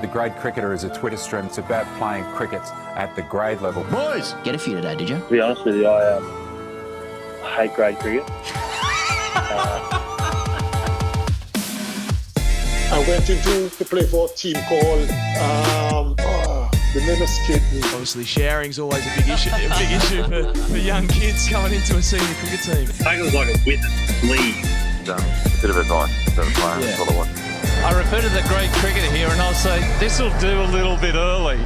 The Grade Cricketer is a Twitter stream. It's about playing cricket at the grade level. Boys! Get a few today, did you? To be honest with you, I hate grade cricket. I went into to play for a team called the name escaped me. Obviously, sharing's always a big issue for young kids coming into a senior cricket team. I think it was like a witness league. A bit of advice to the player. That's all I want. I refer to the great cricketer here and I'll say, this will do a little bit early.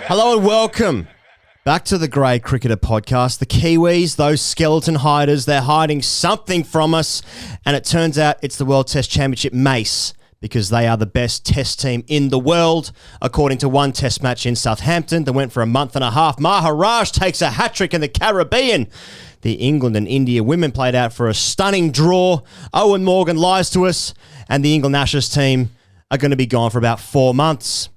Hello and welcome back to the Grade Cricketer podcast. The Kiwis, those skeleton hiders, they're hiding something from us. And it turns out it's the World Test Championship Mace, because they are the best test team in the world. According to one test match in Southampton that went for a month and a half, Maharaj takes a hat-trick in the Caribbean. The England and India women played out for a stunning draw. Eoin Morgan lies to us, and the England Ashes team are going to be gone for about 4 months.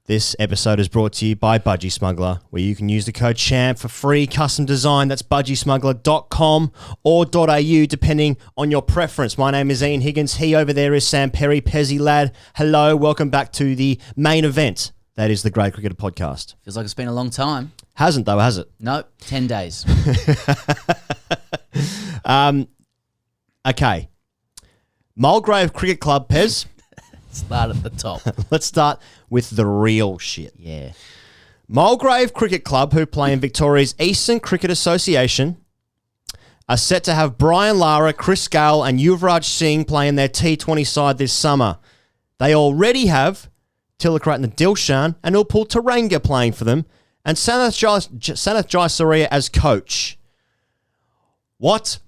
This episode is brought to you by Budgie Smuggler, where you can use the code CHAMP for free custom design. That's budgiesmuggler.com or .au, depending on your preference. My name is Ian Higgins. He over there is Sam Perry, Pezzy lad. Hello, welcome back to the main event. That is the Grade Cricketer podcast. Feels like it's been a long time. Hasn't though, has it? No, 10 days. Okay. Mulgrave Cricket Club, Pez. Start at the top. Let's start with the real shit. Yeah. Mulgrave Cricket Club, who play in Victoria's Eastern Cricket Association, are set to have Brian Lara, Chris Gale and Yuvraj Singh play in their T20 side this summer. They already have Tilakratne Dilshan and Upul Taranga playing for them, and Sanath Jayasuriya as coach. What?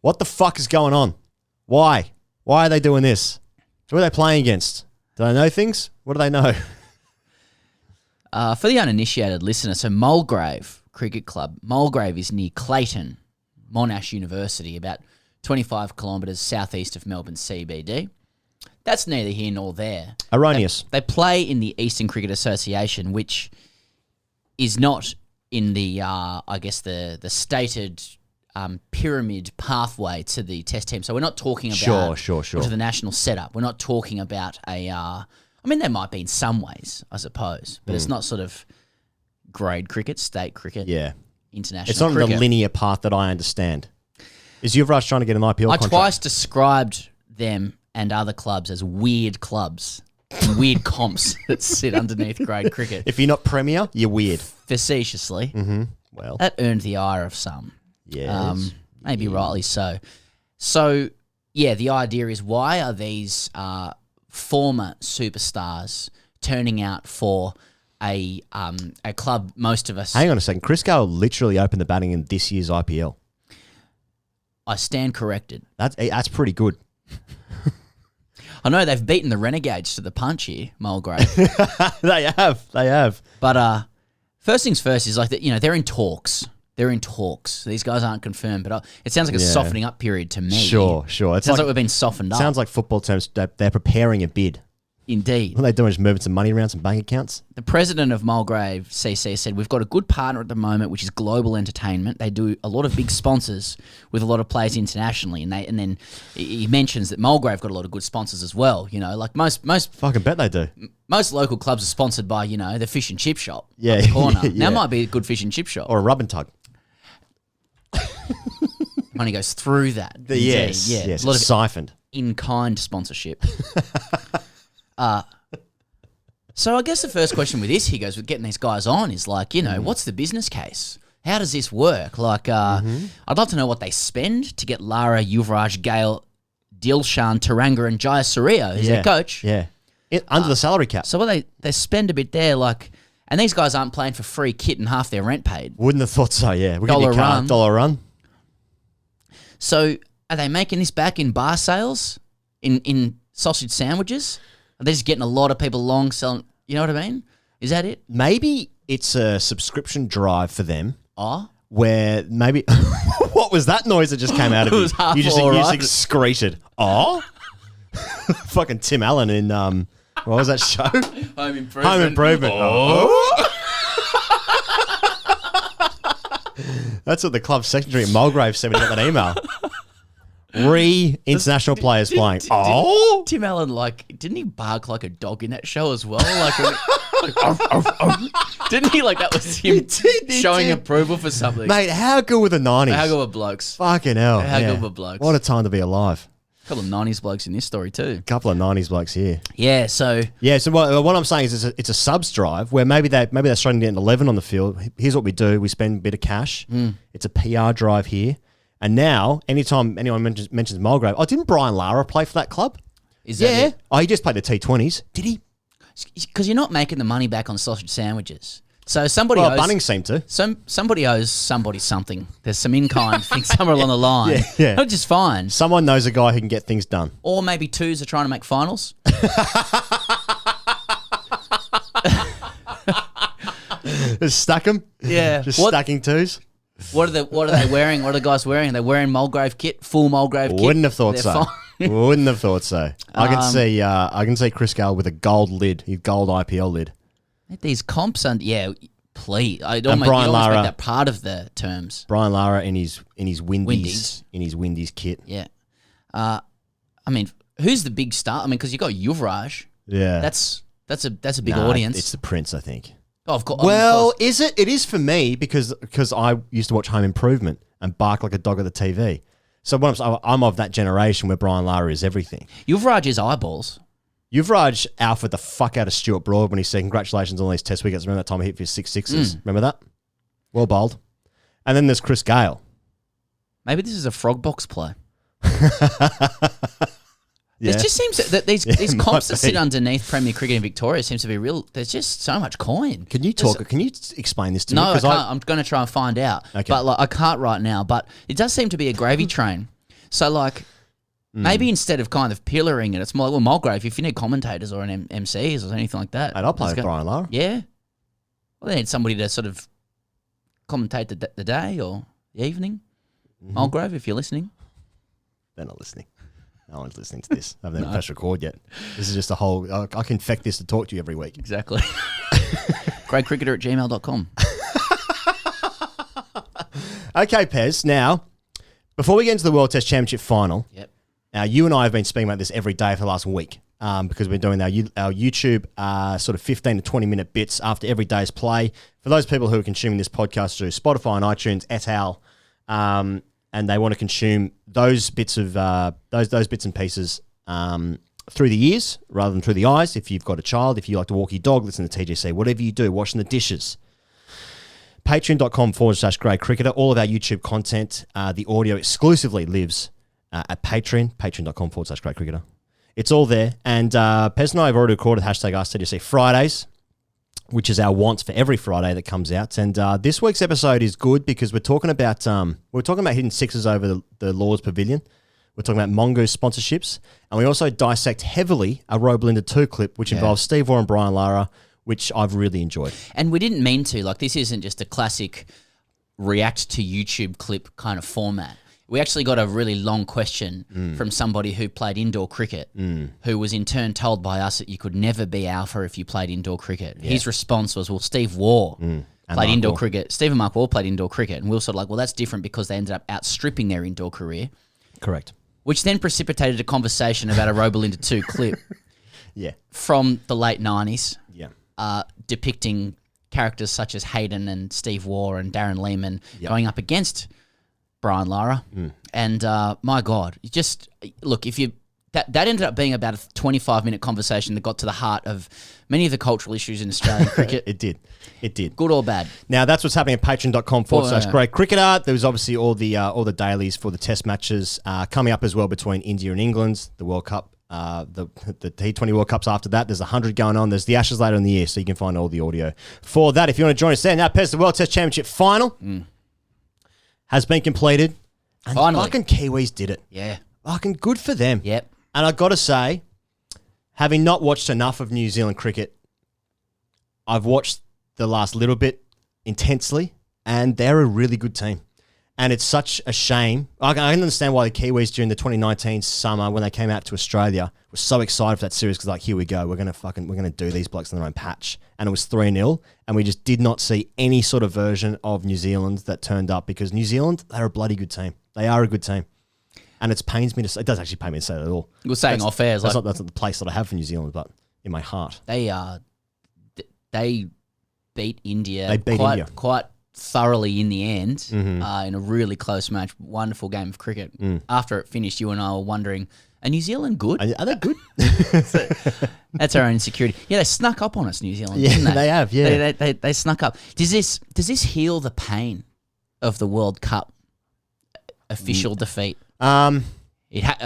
What the fuck is going on? Why? Why are they doing this? Who are they playing against? Do they know things? What do they know? For the uninitiated listener, so Mulgrave Cricket Club. Mulgrave is near Clayton, Monash University, about 25 kilometres southeast of Melbourne CBD. That's neither here nor there. Erroneous. They play in the Eastern Cricket Association, which is not in the, I guess, the stated pyramid pathway to the test team. So we're not talking about Sure. to the national setup. We're not talking about I mean, there might be in some ways, I suppose, but it's not sort of grade cricket, state cricket, international It's not cricket. the linear path that I understand. Is Yuvraj trying to get an IPL I contract? twice described them and other clubs as weird clubs, weird comps that sit underneath grade cricket. If you're not Premier, you're weird. Facetiously. Well, That earned the ire of some. yes. Maybe rightly so. So, yeah, the idea is, why are these former superstars turning out for a club most of us... Hang on a second. Chris Gale literally opened the batting in this year's IPL. I stand corrected. That's pretty good. I know they've beaten the Renegades to the punch here, Mulgrave. They have. But first things first is like that. You know, they're in talks. These guys aren't confirmed, but it sounds like a softening up period to me. Sure. It sounds like we've been softened up. Sounds like football terms. They're preparing a bid. Indeed. What are they doing? Just moving some money around, some bank accounts? The president of Mulgrave CC said, we've got a good partner at the moment, which is Global Entertainment. They do a lot of big sponsors with a lot of players internationally. And then he mentions that Mulgrave got a lot of good sponsors as well. You know, like most Fucking bet they do. most local clubs are sponsored by, you know, the fish and chip shop Yeah, up the corner. yeah. Now might be a good fish and chip shop. Or a rub and tug. Money goes through that. Yes. Yeah. Yes. A lot of Siphoned. in-kind sponsorship. So I guess the first question with this, he goes, with getting these guys on is like, you know, what's the business case? How does this work? Like, I'd love to know what they spend to get Lara, Yuvraj, Gale, Dilshan, Taranga and Jayasuriya as their coach. Yeah. Under the salary cap. So what they spend a bit there, like, and these guys aren't playing for free kit and half their rent paid. Wouldn't have thought so, yeah. We're Dollar getting a car, run. dollar run. So are they making this back in bar sales, in sausage sandwiches? Are they just getting a lot of people along selling? You know what I mean? Is that it? Maybe it's a subscription drive for them. Oh, Where maybe... What was that noise that just came out of It you? was half You just all right. excreted. Oh? Fucking Tim Allen in... what was that show? Home Improvement. Home Improvement. Oh. That's what the club secretary at Mulgrave sent when he got that email. International players playing. Oh, Tim Allen, didn't he bark like a dog in that show as well? Didn't he? That was him showing approval for something. mate, how good were the 90s? How good were blokes? Fucking hell. How good were blokes? What a time to be alive. A couple of 90s blokes in this story too. A couple of 90s blokes here. Yeah, so... Yeah, so what I'm saying is it's a subs drive where maybe they're struggling to get an 11 on the field. Here's what we do. We spend a bit of cash. It's a PR drive here. And now, anytime anyone mentions Mulgrave... Oh, didn't Brian Lara play for that club? Is that it? Oh, he just played the T20s. Did he? Because you're not making the money back on sausage sandwiches. So somebody Well, owes... Bunnings seemed to. Somebody owes somebody something. There's some in-kind thing somewhere along the line. Yeah. Which is fine. Someone knows a guy who can get things done. Or maybe twos are trying to make finals. Just stack them. Yeah. Just stacking twos. What are they wearing? What are the guys wearing? Are they wearing Mulgrave kit? Full Mulgrave kit? Wouldn't have thought They're so. fine. Wouldn't have thought so. I can see Chris Gale with a gold lid, his gold IPL lid. These comps and please. I'd And almost, Brian you'd almost Lara. make that part of the terms. Brian Lara in his Windies. Windies kit. Yeah. I mean, who's the big star? I mean, because you got Yuvraj. Yeah. That's a big Nah, audience. It's the Prince, I think. Oh, of course. Well, is it? It is for me because I used to watch Home Improvement and bark like a dog at the TV. So I'm of that generation where Brian Lara is everything. Yuvraj is eyeballs. Yuvraj alpha the fuck out of Stuart Broad when he said, congratulations on all these test wickets. Remember that time he hit for his 6 sixes? Remember that? Well bowled. And then there's Chris Gale. Maybe this is a frog box play. Yeah. It just seems that these it comps might that sit be. underneath Premier Cricket in Victoria seems to be real. There's just so much coin. Can you explain this to No, me? I 'Cause can't. I'm going to try and find out. Okay. But I can't right now. But it does seem to be a gravy train. So maybe instead of kind of pillaring it, it's more like, well, Mulgrave, if you need commentators or an MCs or anything like that. Mate, I'll play let's with go. Brian Lara. Yeah. Well, they need somebody to sort of commentate the day or the evening. Mulgrave, if you're listening. They're not listening. No one's listening to this. I haven't even pressed record yet. This is just a whole... I can infect this to talk to you every week. Exactly. greatcricketer@gmail.com. Okay, Pez. Now, before we get into the World Test Championship final, Yep. now you and I have been speaking about this every day for the last week because we're doing our YouTube sort of 15 to 20 minute bits after every day's play. For those people who are consuming this podcast through Spotify and iTunes, et al., and they want to consume those bits of those bits and pieces through the ears rather than through the eyes. If you've got a child, if you like to walk your dog, listen to TGC, whatever you do, washing the dishes. Patreon.com/Grey Cricketer. All of our YouTube content, the audio exclusively lives at Patreon, patreon.com/Grey Cricketer. It's all there. And Pez and I have already recorded #AskTGC Fridays, which is our wants for every Friday that comes out. And this week's episode is good because we're talking about hitting sixes over the Lord's Pavilion. We're talking about Mongoose sponsorships. And we also dissect heavily a Robelinda 2 clip, which involves Steve Waugh and Brian Lara, which I've really enjoyed. And we didn't mean to. This isn't just a classic react to YouTube clip kind of format. We actually got a really long question from somebody who played indoor cricket, who was in turn told by us that you could never be alpha if you played indoor cricket. Yeah. His response was, well, Steve Waugh played indoor cricket. Steve and Mark Waugh played indoor cricket. And we were sort of well, that's different because they ended up outstripping their indoor career. Correct. Which then precipitated a conversation about a Robelinda 2 clip from the late 90s. Yeah. Depicting characters such as Hayden and Steve Waugh and Darren Lehman going up against Brian Lara. And my God, look, if you that ended up being about a 25-minute conversation that got to the heart of many of the cultural issues in Australian cricket. It did. Good or bad. Now that's what's happening at patreon.com/Grey Cricketer. There was obviously all the dailies for the test matches coming up as well between India and England, the World Cup. The T20 World Cups after that. There's 100 going on. There's the Ashes later in the year, so you can find all the audio for that if you want to join us there. Now, Pez, the World Test Championship final has been completed. And Finally. fucking Kiwis did it. Yeah. Fucking good for them. Yep. And I've got to say, having not watched enough of New Zealand cricket, I've watched the last little bit intensely, and they're a really good team. And it's such a shame. I can understand why the Kiwis during the 2019 summer, when they came out to Australia, were so excited for that series because here we go, we're gonna do these blokes on their own patch. And it was 3-0, and we just did not see any sort of version of New Zealand that turned up because New Zealand, they're a bloody good team. They are a good team. And it pains me to say. It does actually pain me to say that at all. We're saying off air, That's not the place that I have for New Zealand, but in my heart. they beat India. They beat India. Quite thoroughly in the end, in a really close match. Wonderful game of cricket. After it finished, you and I were wondering, are New Zealand good? Are they good? That's our own insecurity. Yeah, they snuck up on us, New Zealand. Yeah, didn't they? they have. Yeah, they snuck up. Does this heal the pain of the World Cup official defeat? I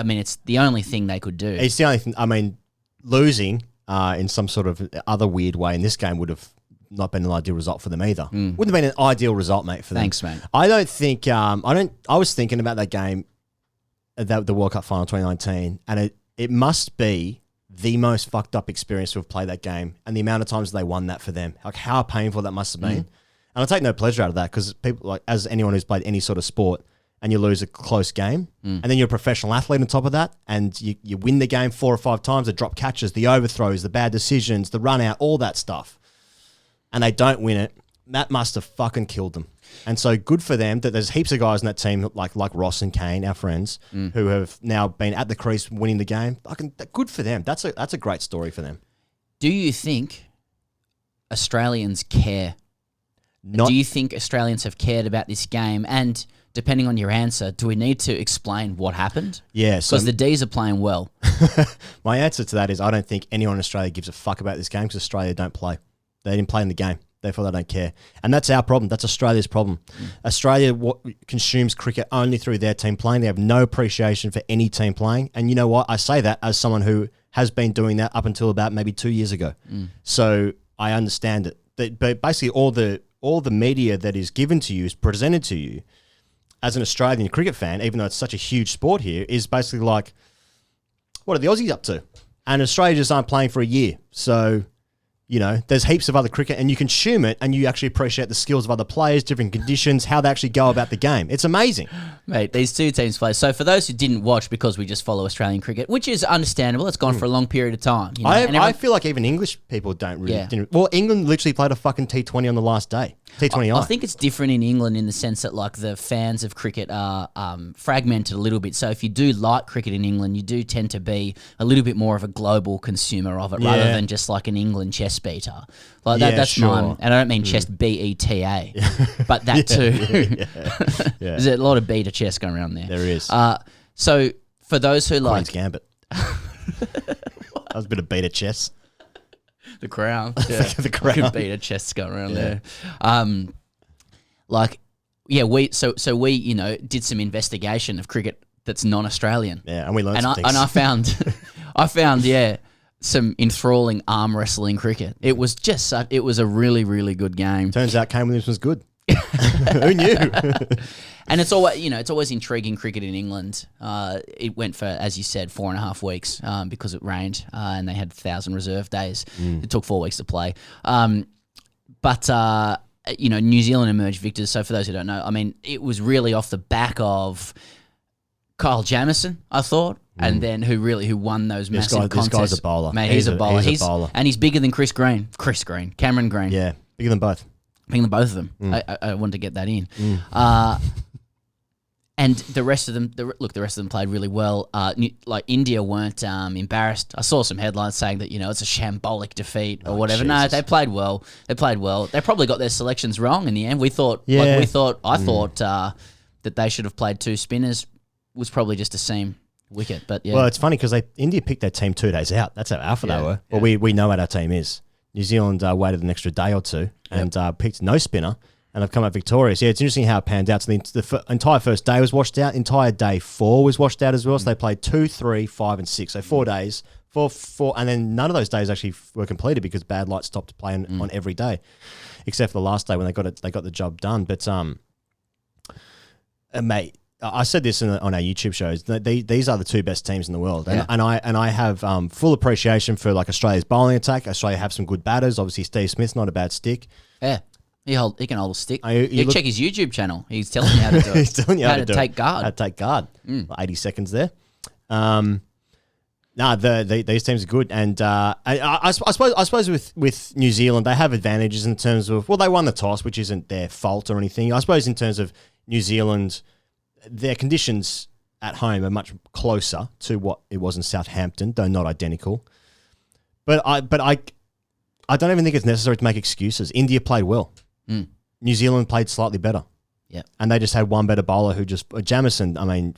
mean, it's the only thing they could do. It's the only thing. I mean, losing in some sort of other weird way in this game would have not been an ideal result for them either. Wouldn't have been an ideal result, mate, for them. Thanks, mate. I don't think. I was thinking about that game, the World Cup final 2019, and it must be the most fucked up experience to have played that game, and the amount of times they won that for them. Like how painful that must have been. And I take no pleasure out of that because people, like as anyone who's played any sort of sport, and you lose a close game, and then you're a professional athlete on top of that, and you win the game 4 or 5 times, the drop catches, the overthrows, the bad decisions, the run out, all that stuff, and they don't win it, that must have fucking killed them. And so good for them that there's heaps of guys in that team like Ross and Kane, our friends, who have now been at the crease winning the game. Good for them. That's a great story for them. Do you think Australians care? Do you think Australians have cared about this game? And depending on your answer, do we need to explain what happened? Yeah. Because the D's are playing well. My answer to that is I don't think anyone in Australia gives a fuck about this game because Australia don't play. They didn't play in the game. Therefore, they don't care. And that's our problem. That's Australia's problem. Australia consumes cricket only through their team playing. They have no appreciation for any team playing. And you know what? I say that as someone who has been doing that up until about maybe 2 years ago. So I understand it. But basically, all the media that is given to you, is presented to you, as an Australian cricket fan, even though it's such a huge sport here, is basically like, what are the Aussies up to? And Australia just aren't playing for a year. So, you know, there's heaps of other cricket and you consume it and you actually appreciate the skills of other players, different conditions, how they actually go about the game. It's amazing. Mate, these two teams play. So for those who didn't watch because we just follow Australian cricket, which is understandable, it's gone for a long period of time. You know? I feel like even English people don't really... Yeah. Well, England literally played a fucking T20 on the last day. T20I. I think it's different in England in the sense that like the fans of cricket are fragmented a little bit. So if you do like cricket in England, you do tend to be a little bit more of a global consumer of it rather than just like an England chess beater. Like that's mine. And I don't mean chess BETA, but that too. There's a lot of beta chess going around there. There is. So for those who like... Queen's Gambit. That was a bit of beta chess. The Crown. Yeah. The Crown. Could beat a chest going around there. We you know, did some investigation of cricket that's non-Australian. Yeah, and we learned some things. And I found some enthralling arm wrestling cricket. It was just it was a really, really good game. Turns out Kane Williamson was good. Who knew? And it's always intriguing cricket in England. It went for, as you said, 4.5 weeks because it rained and they had 1,000 reserve days. It took 4 weeks to play. But New Zealand emerged victors. So for those who don't know, I mean, it was really off the back of Kyle Jamieson, I thought, and then who won those massive contests. This guy's a bowler. Mate, he's a bowler. He's a bowler. And he's bigger than Cameron Green. Yeah, bigger than both. Bigger than both of them. I wanted to get that in. And the rest of them, the rest of them played really well. Like India weren't embarrassed. I saw some headlines saying that it's a shambolic defeat or whatever. Jesus. No, they played well. They probably got their selections wrong in the end. I thought that they should have played 2 spinners. Was probably just a seam wicket, but yeah. Well, it's funny because India picked their team 2 days out. That's how alpha they were. Well, we know what our team is. New Zealand waited an extra day or two and picked no spinner. And I've come out victorious. Yeah, it's interesting how it panned out. So the entire first day was washed out. Entire day 4 was washed out as well. So they played 2, 3, 5, and 6. So 4 days, four, and then none of those days actually were completed because bad light stopped playing on every day, except for the last day when they got the job done. But mate, I said this on our YouTube shows. These are the 2 best teams in the world, and I have full appreciation for like Australia's bowling attack. Australia have some good batters. Obviously, Steve Smith's not a bad stick. Yeah. He can hold a stick. You check his YouTube channel. He's telling you how to do it. He's telling you how to take guard. How to take guard. 80 seconds there. These teams are good, and I suppose with New Zealand they have advantages in terms of they won the toss, which isn't their fault or anything. I suppose in terms of New Zealand, their conditions at home are much closer to what it was in Southampton, though not identical. But I don't even think it's necessary to make excuses. India played well. New Zealand played slightly better. Yeah. And they just had one better bowler who just Jamison. I mean,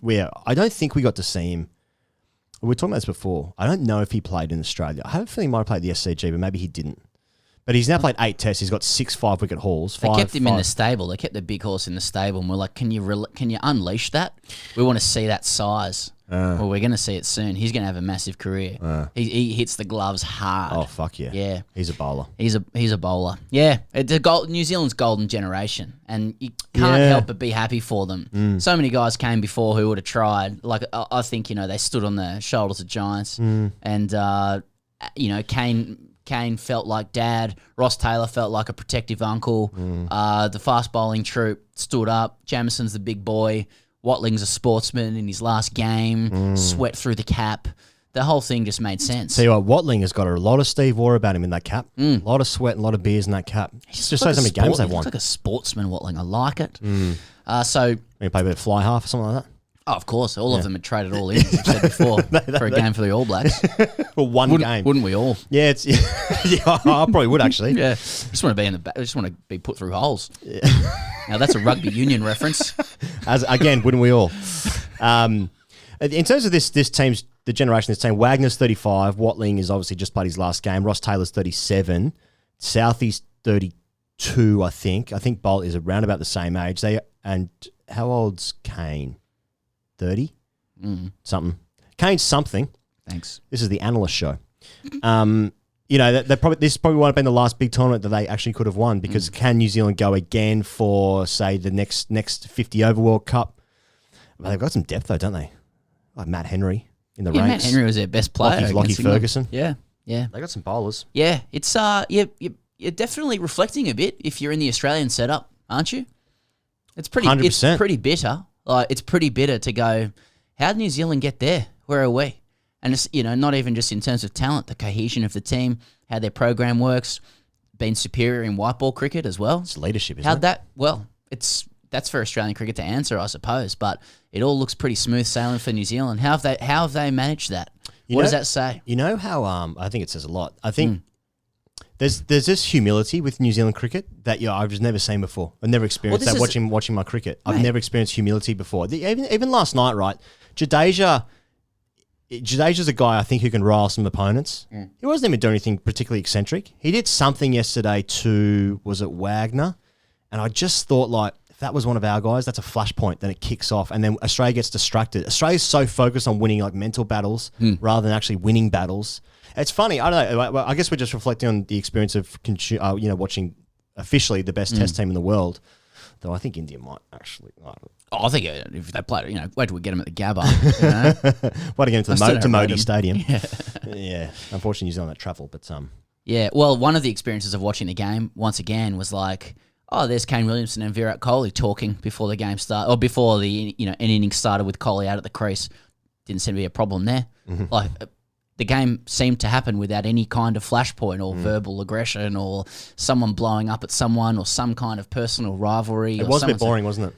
I don't think we got to see him. We were talking about this before. I don't know if he played in Australia. I have a feeling he might have played the SCG, but maybe he didn't. But he's now played 8 tests. He's got 6 5-wicket hauls. They kept him in the stable. They kept the big horse in the stable, and we're like, can you unleash that? We want to see that size. Well, we're going to see it soon. He's going to have a massive career. He hits the gloves hard. Oh, fuck yeah. Yeah. He's a bowler. He's a bowler. Yeah. New Zealand's golden generation, and you can't help but be happy for them. So many guys came before who would have tried. Like, I think, they stood on the shoulders of giants, and, Kane felt like dad. Ross Taylor felt like a protective uncle. The fast bowling troop stood up. Jamison's the big boy. Watling's a sportsman in his last game. Sweat through the cap. The whole thing just made sense. Tell you what, Watling has got a lot of Steve Waugh about him in that cap. A lot of sweat and a lot of beers in that cap. Just shows how many games they've won. He's like a sportsman, Watling. I like it. So maybe play a bit of fly half or something like that. Oh, of course. All of them had traded all in, as I've said before, for a game for the All Blacks. For one game. Wouldn't we all? Yeah, I probably would actually. Yeah. Just want to be in the back. I just want to be put through holes. Yeah. Now, that's a rugby union reference. Again, wouldn't we all? In terms of this team's, the generation of this team, Wagner's 35. Watling is obviously just played his last game. Ross Taylor's 37. Southey's 32, I think. I think Bolt is around about the same age. And how old's Kane? 30? Something. Kane's something. Thanks. This is the analyst show. This probably won't have been the last big tournament that they actually could have won, because can New Zealand go again for, say, the next 50 over World Cup? Well, they've got some depth though, don't they? Like Matt Henry in the ranks. Matt Henry was their best player. Lockie Ferguson. Yeah. They got some bowlers. Yeah, it's you're definitely reflecting a bit if you're in the Australian setup, aren't you? It's pretty. 100%. It's pretty bitter. Like, it's pretty bitter to go, how did New Zealand get there? Where are we? And it's, not even just in terms of talent, the cohesion of the team, how their program works, been superior in white ball cricket as well. It's leadership, isn't it? That's for Australian cricket to answer, I suppose, but it all looks pretty smooth sailing for New Zealand. How have they managed that? What does that say? You know how, I think it says a lot. I think there's this humility with New Zealand cricket that I've just never seen before. I've never experienced that watching my cricket. I've never experienced humility before. Even last night, right? Jadeja's a guy I think who can rile some opponents. He wasn't even doing anything particularly eccentric. He did something yesterday to, was it Wagner? And I just thought, like, if that was one of our guys, that's a flashpoint. Then it kicks off, and then Australia gets distracted. Australia's so focused on winning like mental battles rather than actually winning battles. It's funny. I don't know. I guess we're just reflecting on the experience of watching officially the best Test team in the world. Though I think India might actually. I think if they played, wait till we get them at the Gabba. Wait to get into the Modi Stadium. Yeah. Unfortunately, New Zealand don't travel, but Yeah, well, one of the experiences of watching the game once again was like, there's Kane Williamson and Virat Kohli talking before the game started, or before the an inning started with Kohli out at the crease. Didn't seem to be a problem there. Like, the game seemed to happen without any kind of flashpoint or verbal aggression or someone blowing up at someone or some kind of personal rivalry. It was a bit boring, wasn't it?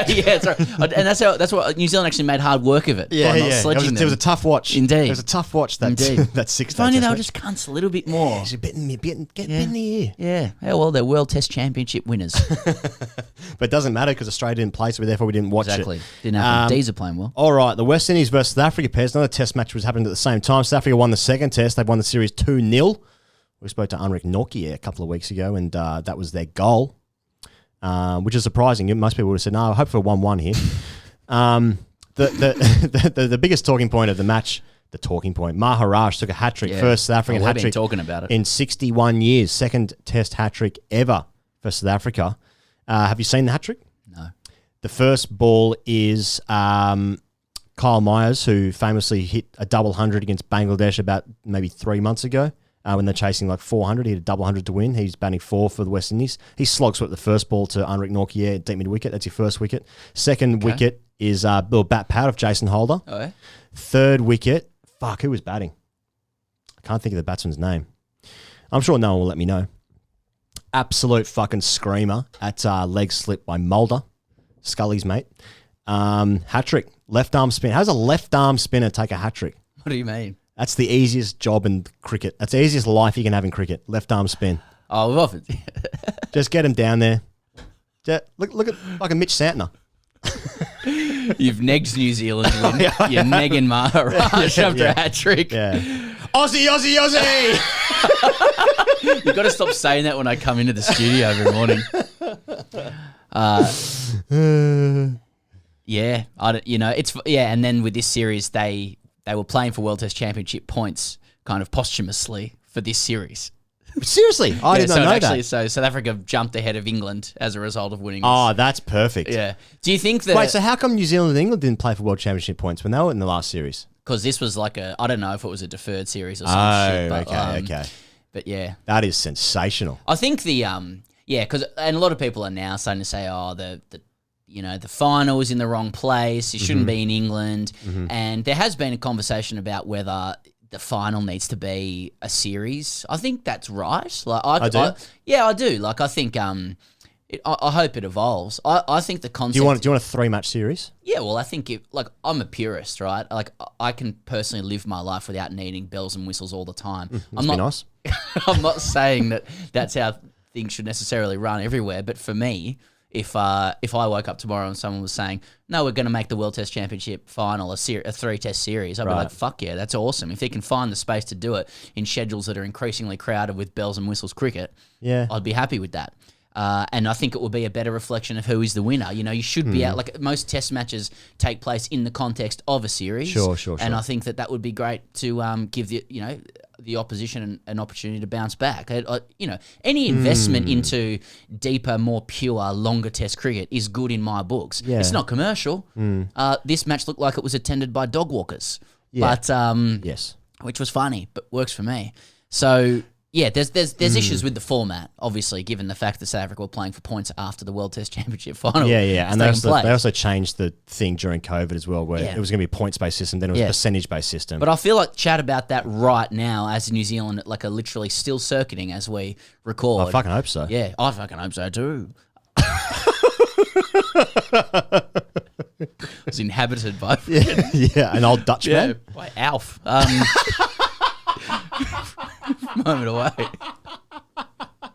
Yeah, that's right. And that's what New Zealand actually made hard work of it. Yeah. It was a tough watch. Indeed. It was a tough watch, that 6 If only they were just cunts a little bit more. Get in the ear. Yeah. Well, they're World Test Championship winners. But it doesn't matter because Australia didn't play, so therefore we didn't watch exactly. it. Didn't happen. D's are playing well. All right, the West Indies versus South Africa pairs. Another Test match was happening at the same time. South Africa won the second Test. They won the series 2-0. We spoke to Unrick Nortje a couple of weeks ago, and that was their goal. Which is surprising. Most people would have said, no, I hope for 1-1 here. The biggest talking point of the match, Maharaj took a hat-trick, first South African hat-trick talking about it. in 61 years, second Test hat-trick ever for South Africa. Have you seen the hat-trick? No. The first ball is Kyle Myers, who famously hit a double 100 against Bangladesh about maybe 3 months ago. When they're chasing like 400, he had a double 100 to win. He's batting 4 for the West Indies. He slog swept the first ball to Unrick Nortje, deep mid wicket. That's your first wicket. Second wicket is Bill Bat Pat of Jason Holder. Oh, yeah? Third wicket, who was batting? I can't think of the batsman's name. I'm sure no one will let me know. Absolute fucking screamer at leg slip by Mulder, Scully's mate. Hat trick, left arm spin. How does a left arm spinner take a hat trick? What do you mean? That's the easiest job in cricket. That's the easiest life you can have in cricket. Left arm spin. Oh, we've often. Just get him down there. Look at fucking Mitch Santner. You've negged New Zealand win. You're negging Maharaj after a hat trick. Yeah. Aussie, Aussie, Aussie! You've got to stop saying that when I come into the studio every morning. Yeah, and then with this series, they were playing for World Test Championship points kind of posthumously for this series. Seriously? I did not know that. So South Africa jumped ahead of England as a result of winning this. Oh, that's perfect. Yeah. Do you think that... Wait, so how come New Zealand and England didn't play for World Championship points when they were in the last series? Because this was like I don't know if it was a deferred series or some shit. But, okay. But yeah. That is sensational. I think and a lot of people are now starting to say, the final is in the wrong place. It shouldn't be in England. And there has been a conversation about whether the final needs to be a series. I think that's right. Like I do. I do. Like I think I hope it evolves. I think the concept. Do you want a 3-match series? Yeah, well, I think I'm a purist, right? Like I can personally live my life without needing bells and whistles all the time. Nice. I'm not saying that that's how things should necessarily run everywhere, but for me, if I woke up tomorrow and someone was saying, no, we're going to make the World Test Championship final a 3-test series, I'd be like, fuck yeah, that's awesome. If they can find the space to do it in schedules that are increasingly crowded with bells and whistles cricket, I'd be happy with that. And I think it will be a better reflection of who is the winner. You know, you should be out, like most test matches take place in the context of a series. Sure. And I think that would be great to give the opposition an opportunity to bounce back. Any investment into deeper, more pure, longer test cricket is good in my books. Yeah. It's not commercial. This match looked like it was attended by dog walkers. Yeah. But yes, which was funny, but works for me. So yeah, there's issues with the format, obviously, given the fact that South Africa were playing for points after the World Test Championship final. Yeah. And they also changed the thing during COVID as well, where it was going to be a points-based system, then it was a percentage-based system. But I feel like chat about that right now as New Zealand are literally still circuiting as we record. I fucking hope so. Yeah, I fucking hope so too. It was inhabited by an old Dutchman. Yeah, by Alf. Moment away.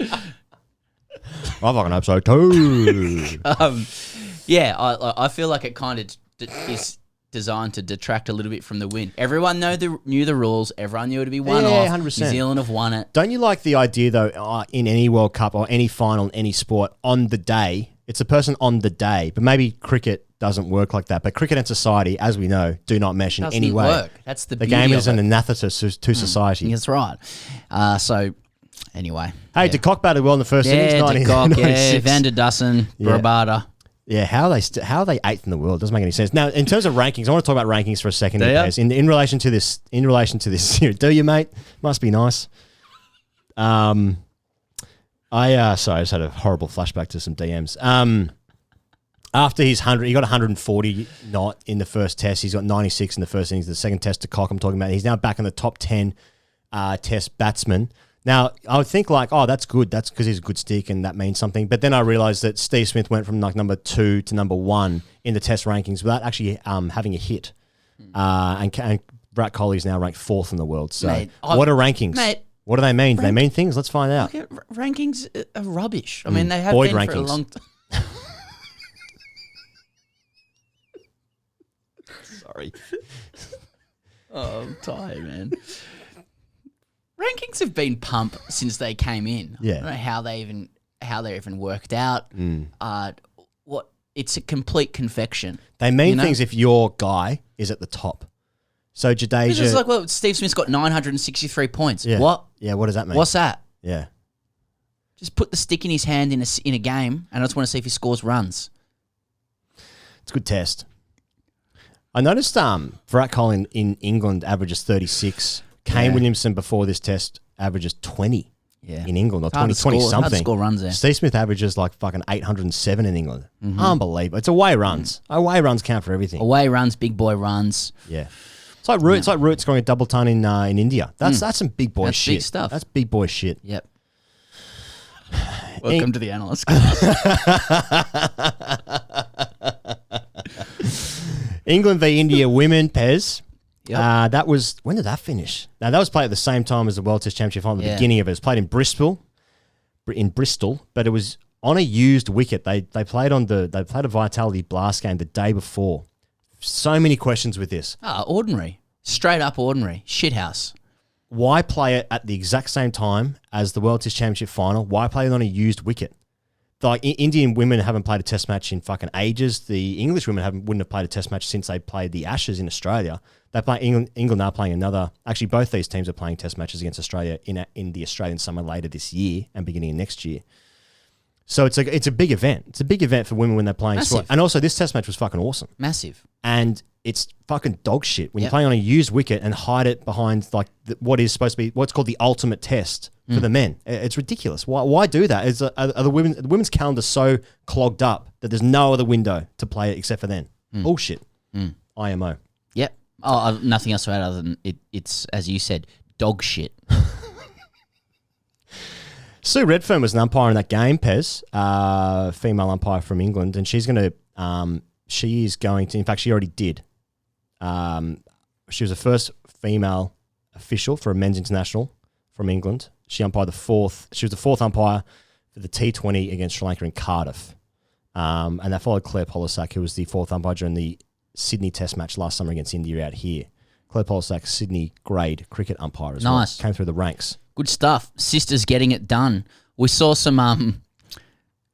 I fucking hope so too. I feel like it kind of is designed to detract a little bit from the win. Everyone knew the rules. Everyone knew it to be one off. 100%. New Zealand have won it. Don't you like the idea though? In any World Cup or any final, any sport, on the day, it's a person on the day. But maybe cricket doesn't work like that. But cricket and society, as we know, do not mesh in any way. Work. That's the beauty game is of an it. anathema to society. That's right. So anyway, hey, de Kock batted well in the first innings. De Kock, Van der Dussen, Brabada. Yeah, how are they eighth in the world? Doesn't make any sense. Now, in terms of rankings, I want to talk about rankings for a second. In relation to this, do you, mate? Must be nice. Sorry, I just had a horrible flashback to some DMs. After his 100, he got 140 not in the first test. He's got 96 in the first innings. The second test to Kock, I'm talking about. He's now back in the top 10 test batsman. Now, I would think that's good. That's because he's a good stick and that means something. But then I realised that Steve Smith went from number 2 to number 1 in the test rankings without actually having a hit. And Virat Kohli is now ranked 4th in the world. So what are rankings? Mate, what do they mean? Do they mean things? Let's find out. Rankings are rubbish. I mean, they have Boyd been rankings. for a long time. Sorry. I'm tired, man. Rankings have been pump since they came in. Yeah. I don't know how they even worked out. It's a complete confection. They mean things if your guy is at the top. So Jadeja... It's just like, Steve Smith's got 963 points. Yeah. What? Yeah, what does that mean? What's that? Yeah. Just put the stick in his hand in a game, and I just want to see if he scores runs. It's a good test. I noticed Virat Kohli in England averages 36. Kane Williamson before this test averages 20 in England, or 20 something. Hard to score runs there. Steve Smith averages like fucking 807 in England. Unbelievable. It's away runs. Away runs count for everything. Away runs, big boy runs. Yeah. It's like Root. It's like Root scoring a double ton in India. That's some big boy shit. Big stuff. That's big boy shit. Yep. Welcome to the analyst. England v India Women, Pez. Yep. That was, when did that finish? Now, that was played at the same time as the World Test Championship Final, the beginning of it. It was played in Bristol, but it was on a used wicket. They played a Vitality Blast game the day before. So many questions with this. Ordinary. Straight up ordinary. Shithouse. Why play it at the exact same time as the World Test Championship Final? Why play it on a used wicket? Like, Indian women haven't played a test match in fucking ages. The English women wouldn't have played a test match since they played the Ashes in Australia. They play England are playing another. Actually, both these teams are playing test matches against Australia in the Australian summer later this year and beginning of next year. So it's a big event. It's a big event for women when they're playing sport. And also, this test match was fucking awesome. Massive. And it's fucking dog shit when you're playing on a used wicket and hide it behind like what is supposed to be what's called the ultimate test for the men. It's ridiculous. Why do that? Are the women's calendar so clogged up that there's no other window to play it except for then? Bullshit. IMO. Yep. Oh, nothing else to add other than it's, as you said, dog shit. Sue Redfern was an umpire in that game, Pez, female umpire from England, and she's going to, she is going to, in fact, she already did. She was the first female official for a men's international from England. She umpired she was the fourth umpire for the T20 against Sri Lanka in Cardiff. And that followed Claire Polisak, who was the fourth umpire during the Sydney Test match last summer against India out here. Claire Polisak, Sydney grade cricket umpire as well. Came through the ranks. Good stuff. Sisters getting it done. We saw some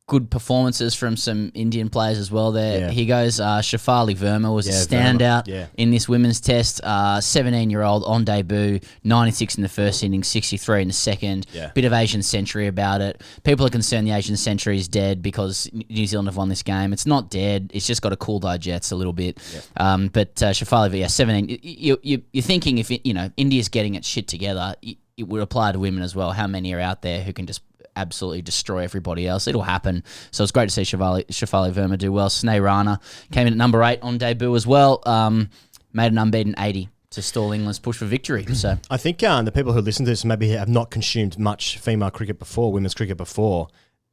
good performances from some Indian players as well there. Yeah. Here goes Shafali Verma was a standout in this women's test. 17-year-old on debut, 96 in the first innings, 63 in the second. Yeah. Bit of Asian century about it. People are concerned the Asian century is dead because New Zealand have won this game. It's not dead. It's just got to cool digest a little bit. Yeah. But Shafali, 17. You're thinking if India's getting its shit together, it would apply to women as well. How many are out there who can just absolutely destroy everybody else? It'll happen. So it's great to see Shafali Verma do well. Sneh Rana came in at number 8 on debut as well. Made an unbeaten 80 to stall England's push for victory. So I think the people who listen to this maybe have not consumed much female cricket before, women's cricket before.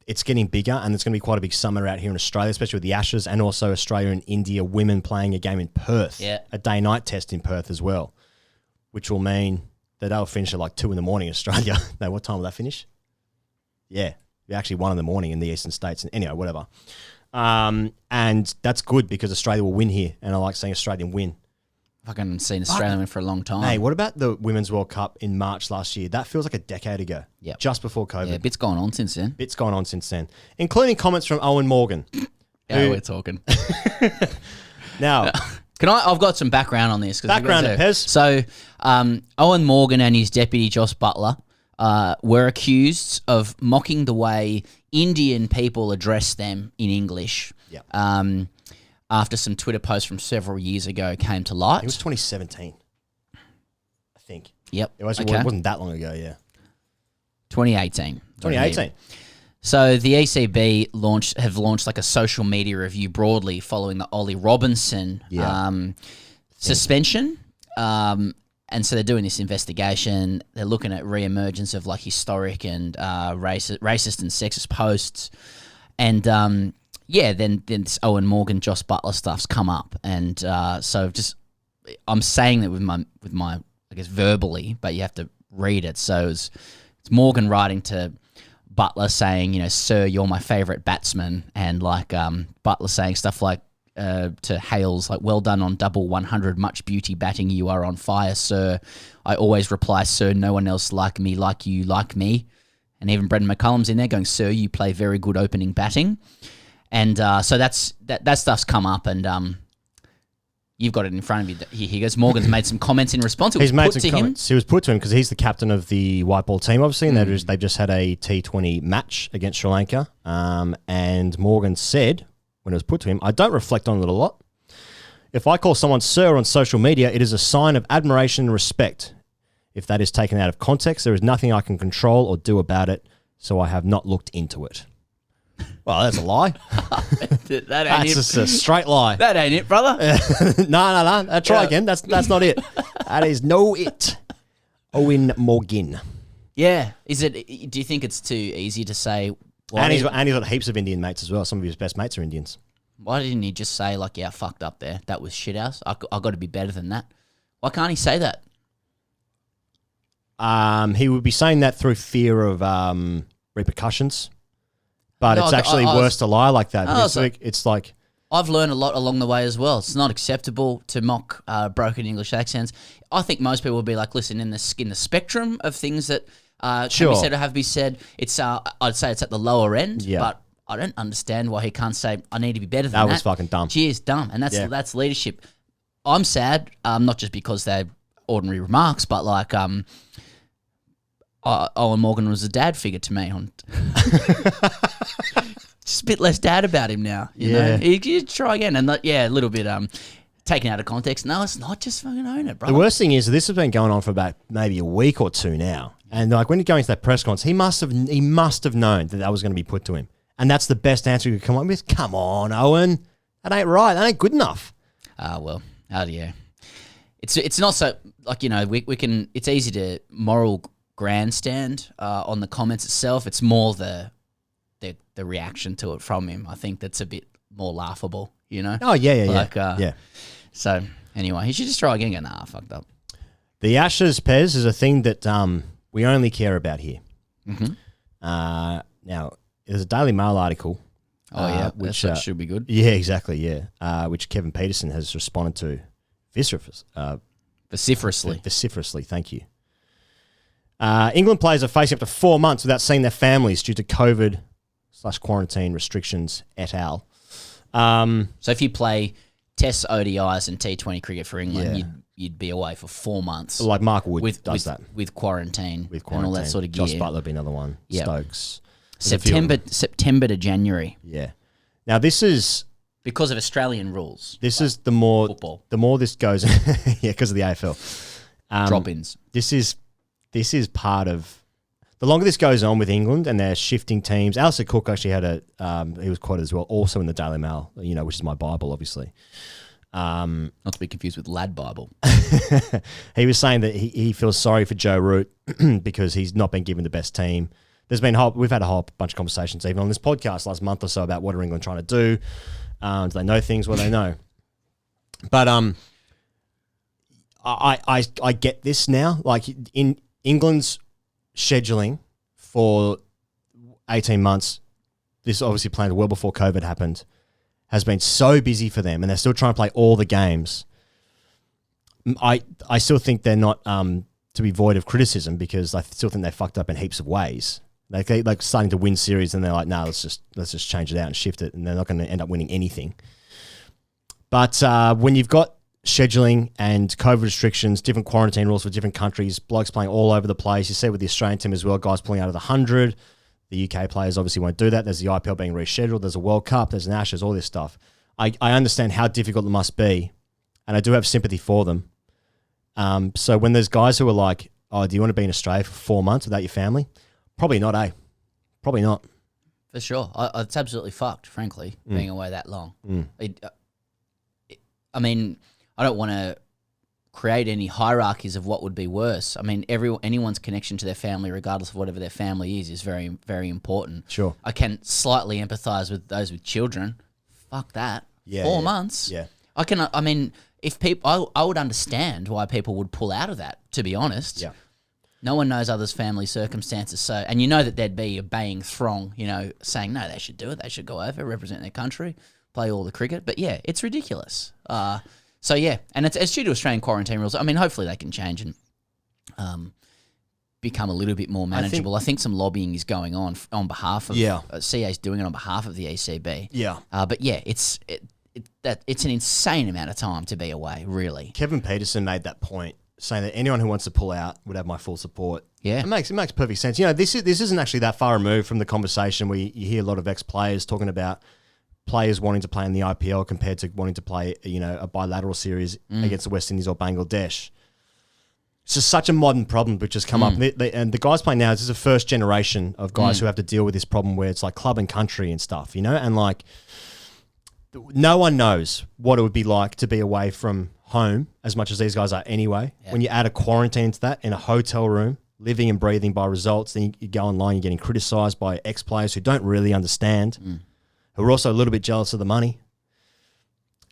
It's getting bigger, and it's going to be quite a big summer out here in Australia, especially with the Ashes, and also Australia and India women playing a game in Perth. Yeah. A day-night test in Perth as well, which will mean that they'll finish at like 2 in the morning in Australia. No, what time will that finish? Yeah, actually 1 in the morning in the eastern states. And anyway, whatever. And that's good because Australia will win here, and I like seeing Australian win. I haven't seen Australia win for a long time. Hey, what about the Women's World Cup in March last year? That feels like a decade ago. Yeah, just before COVID. Yeah, bits gone on since then. Including comments from Owen Morgan. Yeah, we're talking. Now, I've got some background on this. Background, Pez. So, Owen Morgan and his deputy, Josh Butler, were accused of mocking the way Indian people address them in English. Yeah. After some Twitter posts from several years ago came to light. It was 2017, I think. Yep. It wasn't that long ago, yeah. 2018. 2018. So the ECB have launched like a social media review broadly following the Ollie Robinson suspension. And so they're doing this investigation. They're looking at re-emergence of like historic and racist and sexist posts. And then this Owen Morgan, Josh Butler stuff's come up. And so I'm saying that with my I guess verbally, but you have to read it. So it's Morgan writing to Butler saying, sir, you're my favourite batsman, and like Butler saying stuff like to Hales, like, well done on double 100, much beauty batting, you are on fire, sir. I always reply, sir, no one else like me, like you, like me. And even Brendan McCullum's in there going, sir, you play very good opening batting. And so that stuff's come up, and you've got it in front of you. He goes, Morgan's made some comments in response. He's made some comments. He was put to him because he's the captain of the white ball team, obviously, and they've just had a T20 match against Sri Lanka. And Morgan said, when it was put to him, I don't reflect on it a lot. If I call someone sir on social media, it is a sign of admiration and respect. If that is taken out of context, there is nothing I can control or do about it, so I have not looked into it. Well, that's a lie. That's just a straight lie. That ain't it, brother. No. Try again. That's not it. That is no it. Owen Morgan. Yeah. Do you think it's too easy to say? And he's got heaps of Indian mates as well. Some of his best mates are Indians. Why didn't he just say, like, yeah, I fucked up there. That was shit house. I got to be better than that. Why can't he say that? He would be saying that through fear of repercussions. But it's actually worse to lie like that. It's like... I've learned a lot along the way as well. It's not acceptable to mock broken English accents. I think most people would be like, listen, in the spectrum of things that can be said or have be said, it's I'd say it's at the lower end, but I don't understand why he can't say, I need to be better than that. That was fucking dumb. Cheers, dumb. And that's leadership. I'm sad, not just because they're ordinary remarks, but like Owen Morgan was a dad figure to me. Just a bit less dad about him now, you know? You try again. And a little bit taken out of context. No, it's not. Just fucking own it, bro. The worst thing is this has been going on for about maybe a week or two now. And like when you go into that press conference, he must have known that was going to be put to him. And that's the best answer you could come up with. Come on, Owen. That ain't right. That ain't good enough. Well, how do you? It's not so, like, you know, we can, it's easy to moral grandstand on the comments itself. It's more the reaction to it from him. I think that's a bit more laughable, you know? Oh, yeah. So, anyway, he should just try again and go, nah, I fucked up. The Ashes, Pez, is a thing that we only care about here. Mm-hmm. Now, there's a Daily Mail article. Which should be good. Yeah, exactly, yeah. Which Kevin Peterson has responded to vociferously. Vociferously, thank you. England players are facing up to 4 months without seeing their families due to COVID/quarantine restrictions et al. So if you play Tests, ODIs and T20 cricket for England, you'd be away for 4 months. Like Mark Wood does that. With quarantine and all that sort of gear. Josh Butler would be another one. Yep. Stokes. September to January. Yeah. Now this is... Because of Australian rules. This is the more... Football. The more this goes... yeah, because of the AFL. Drop-ins. This is part of... The longer this goes on with England and they're shifting teams... Alistair Cook actually had he was quoted as well, also in the Daily Mail, you know, which is my Bible, obviously. Not to be confused with Lad Bible. He was saying that he feels sorry for Joe Root because he's not been given the best team. We've had a whole bunch of conversations even on this podcast last month or so about what are England trying to do. Do they know things? Well, they know. But I get this now. Like in England's scheduling for 18 months, this obviously planned well before COVID happened, has been so busy for them, and they're still trying to play all the games. I still think they're not to be void of criticism because I still think they fucked up in heaps of ways. They like starting to win series, and they're like, "No, let's just change it out and shift it," and they're not going to end up winning anything. But when you've got scheduling and COVID restrictions, different quarantine rules for different countries, blokes playing all over the place. You see with the Australian team as well, guys pulling out of the 100. The UK players obviously won't do that. There's the IPL being rescheduled. There's a World Cup. There's an Ashes. All this stuff. I understand how difficult it must be, and I do have sympathy for them. So when there's guys who are like, "Oh, do you want to be in Australia for 4 months without your family?" Probably not, eh? Probably not. For sure. It's absolutely fucked, frankly, being away that long. I mean, I don't want to create any hierarchies of what would be worse. I mean, anyone's connection to their family, regardless of whatever their family is very, very important. Sure. I can slightly empathise with those with children. Fuck that. Yeah, 4 months. Yeah. I mean, if people, I would understand why people would pull out of that, to be honest. Yeah. No one knows others' family circumstances. So, and you know that there'd be a baying throng, you know, saying, no, they should do it. They should go over, represent their country, play all the cricket. But yeah, it's ridiculous. So yeah, and it's due to Australian quarantine rules. I mean, hopefully they can change and become a little bit more manageable. I think some lobbying is going on behalf of CA's doing it on behalf of the ECB. Yeah. But yeah, it's an insane amount of time to be away, really. Kevin Peterson made that point, saying that anyone who wants to pull out would have my full support. Yeah. It makes perfect sense. You know, this isn't actually that far removed from the conversation where you hear a lot of ex-players talking about players wanting to play in the IPL compared to wanting to play, you know, a bilateral series against the West Indies or Bangladesh. It's just such a modern problem which has come up. And the guys playing now, this is the first generation of guys who have to deal with this problem where it's like club and country and stuff, you know? And like, no one knows what it would be like to be away from home as much as these guys are anyway. Yeah. When you add a quarantine to that in a hotel room, living and breathing by results, then you go online, you're getting criticised by ex-players who don't really understand, who are also a little bit jealous of the money.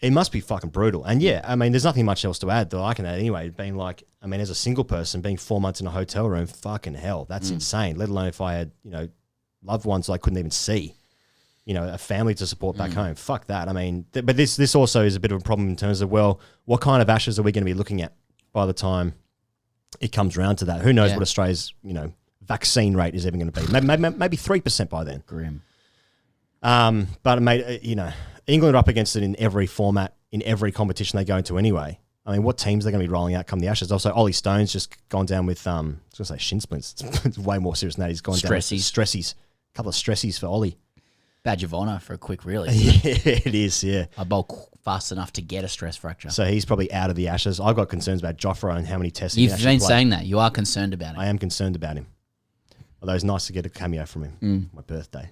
It must be fucking brutal. And yeah, I mean, there's nothing much else to add that I can add anyway. Being like, I mean, as a single person, being 4 months in a hotel room, fucking hell, that's insane. Let alone if I had, loved ones I couldn't even see, a family to support back home. Fuck that. I mean, but this also is a bit of a problem in terms of, well, what kind of Ashes are we going to be looking at by the time it comes around to that? Who knows what Australia's, vaccine rate is even going to be? Maybe 3% by then. Grim. But mate, England are up against it in every format, in every competition they go into anyway. I mean, what teams are going to be rolling out come the Ashes? Also, Ollie Stone's just gone down with, I was going to say shin splints. It's way more serious than that. He's gone down with stressies. A couple of stressies for Ollie. Badge of honour for a quick release. Yeah, it is, yeah. I bowl fast enough to get a stress fracture. So he's probably out of the Ashes. I've got concerns about Joffre and how many tests You've been saying that. You are concerned about him. I am concerned about him. Although it's nice to get a cameo from him. My birthday.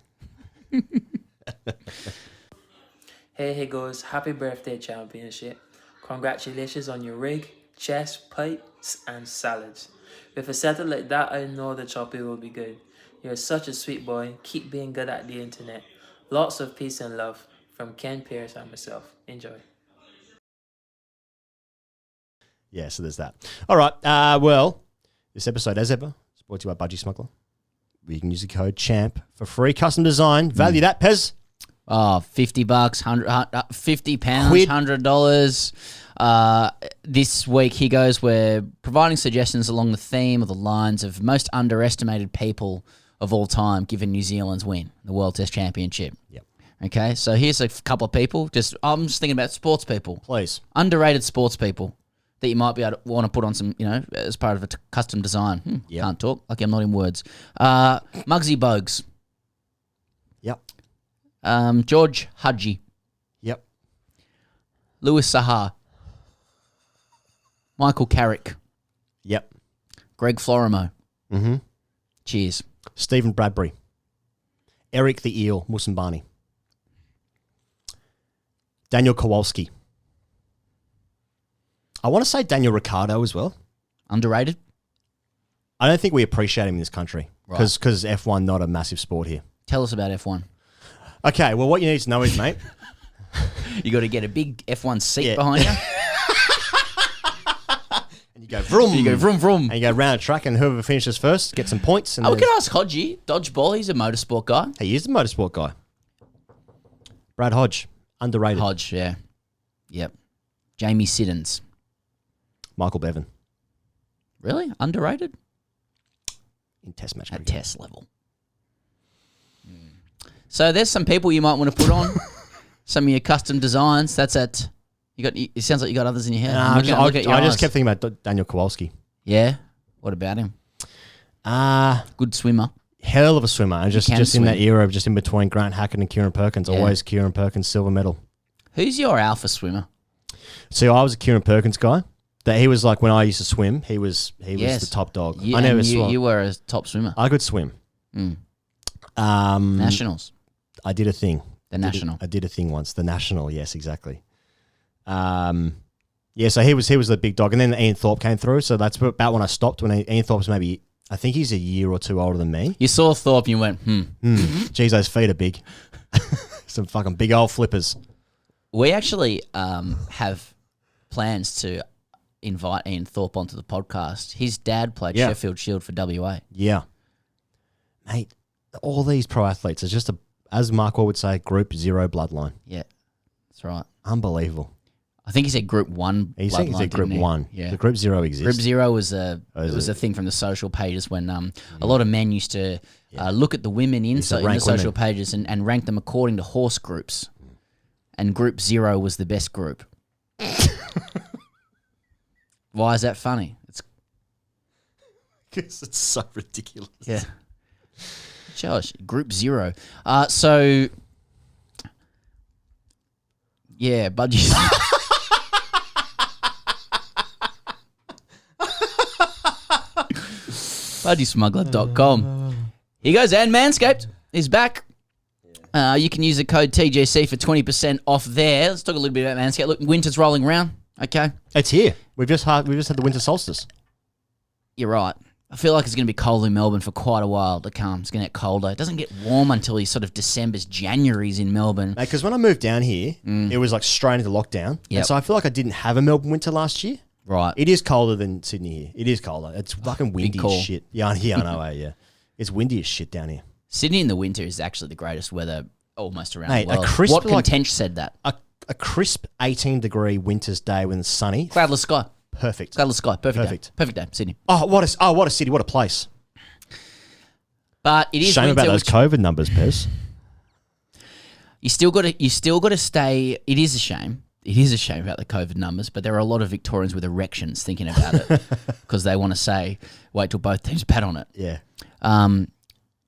Hey Higgins, happy birthday championship. Congratulations on your rig, chest, pipes and salads. With a setup like that, I know the choppy will be good. You're such a sweet boy. Keep being good at the internet. Lots of peace and love from Ken Pierce and myself. Enjoy. Yeah, so there's that. All right. Well, this episode, as ever, is brought to you by Budgie Smuggler. You can use the code CHAMP for free custom design. Value that, Pez. Oh, $50, £50, Quid. $100. This week, he goes, we're providing suggestions along the theme of the lines of most underestimated people of all time, given New Zealand's win, the World Test Championship. Yep. Okay, so here's a couple of people. I'm just thinking about sports people. Please. Underrated sports people that you might be able to want to put on some, as part of a custom design. Yep. Can't talk. Like I'm not in words. Muggsy Bogues. Yep. George Hudgie. Yep. Lewis Sahar. Michael Carrick. Yep. Greg Florimo. Mm-hmm. Cheers. Stephen Bradbury. Eric the Eel Musambani. Daniel Kowalski. I want to say Daniel Ricciardo as well. Underrated? I don't think we appreciate him in this country because Right. F1 not a massive sport here. Tell us about F1. Okay, well, what you need to know is, mate, You got to get a big F1 seat Yeah. behind you. and you go vroom. You go vroom vroom. And you go round a track, and whoever finishes first gets some points. And We could ask Hodgie. Dodgeball, he's a motorsport guy. he is the motorsport guy. Brad Hodge, underrated. Hodge, yeah. Yep. Jamie Siddons. Michael Bevan Really? Underrated? in Test match At cricket. test level. So there's some people you might want to put on. Some of your custom designs. That's at... It sounds like you got others in your head. Nah, I'm looking at your I just eyes. kept thinking about Daniel Kowalski. Yeah? What about him? Good swimmer. Hell of a swimmer. And just can in that swim. era of just in between Grant Hackett and Kieran Perkins. Yeah. Always Kieran Perkins silver medal. Who's your alpha swimmer? So I was a Kieran Perkins guy. That he was like when I used to swim, he was the top dog. You, I never and swam. you were a top swimmer. I could swim. Mm. Nationals. Nationals. I did a thing. National. I did a thing once. The national. Yes, exactly. Yeah. So he was the big dog, and then Ian Thorpe came through. So that's about when I stopped. When Ian Thorpe was maybe, I think he's a year or two older than me. You saw Thorpe and you went, Geez, those feet are big. Some fucking big old flippers. We actually have plans to invite Ian Thorpe onto the podcast. His dad played Yeah. Sheffield Shield for WA. Yeah, mate. All these pro athletes are just as Mark would say, Group 0 bloodline. Yeah, that's right. Unbelievable. I think he said Group 1 He said Group didn't he? 1. Yeah. The Group 0 exists. Group 0 was a is it? thing from the social pages when a lot of men used to look at the women in the rank social women. pages and rank them according to horse groups. And Group 0 was the best group. Why is that funny? It's Because it's so ridiculous. yeah. Josh, Group 0. So yeah, Budgie. BudgieSmuggler.com. Here goes, and Manscaped is back. You can use the code TGC for 20% off there. Let's talk a little bit about Manscaped. Look, winter's rolling around. Okay, It's here. We've just had the winter solstice. you're right. I feel like it's going to be cold in Melbourne for quite a while to come. It's going to get colder. It doesn't get warm until sort of December's, January's in Melbourne. Because when I moved down here, it was like straight into lockdown. Yep. And so I feel like I didn't have a Melbourne winter last year. Right. It is colder than Sydney here. It is colder. It's fucking windy call. as shit. Yeah, I know, yeah. It's windy as shit down here. Sydney in the winter is actually the greatest weather almost around Mate, the world. a crisp, What like- Contench said that? A crisp 18-degree winter's day when it's sunny. Cloudless sky. Perfect. Cloudless sky. Perfect. Perfect. Day. Perfect day. Sydney. Oh, what a city. What a place. But it is Shame winter, about those which COVID numbers, Pez. you still got to stay. It is a shame. It is a shame about the COVID numbers, but there are a lot of Victorians with erections thinking about it because they want to say, wait till both teams bat on it. Yeah. But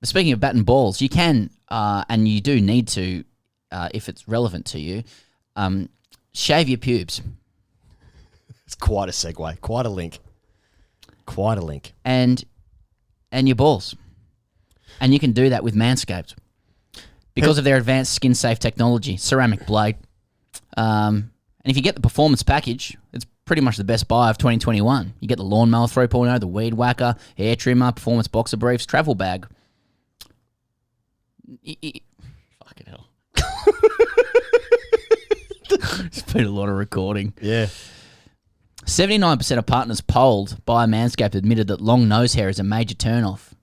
speaking of batting balls, you can, and you do need to, if it's relevant to you, shave your pubes. It's quite a segue. Quite a link. Quite a link. And your balls. And you can do that with Manscaped because of their advanced skin-safe technology, ceramic blade. And if you get the performance package, it's pretty much the best buy of 2021. You get the lawnmower 3.0, the weed whacker, hair trimmer, performance boxer briefs, travel bag. Fucking hell. It's been a lot of recording. Yeah. 79% of partners polled by Manscaped admitted that long nose hair is a major turnoff.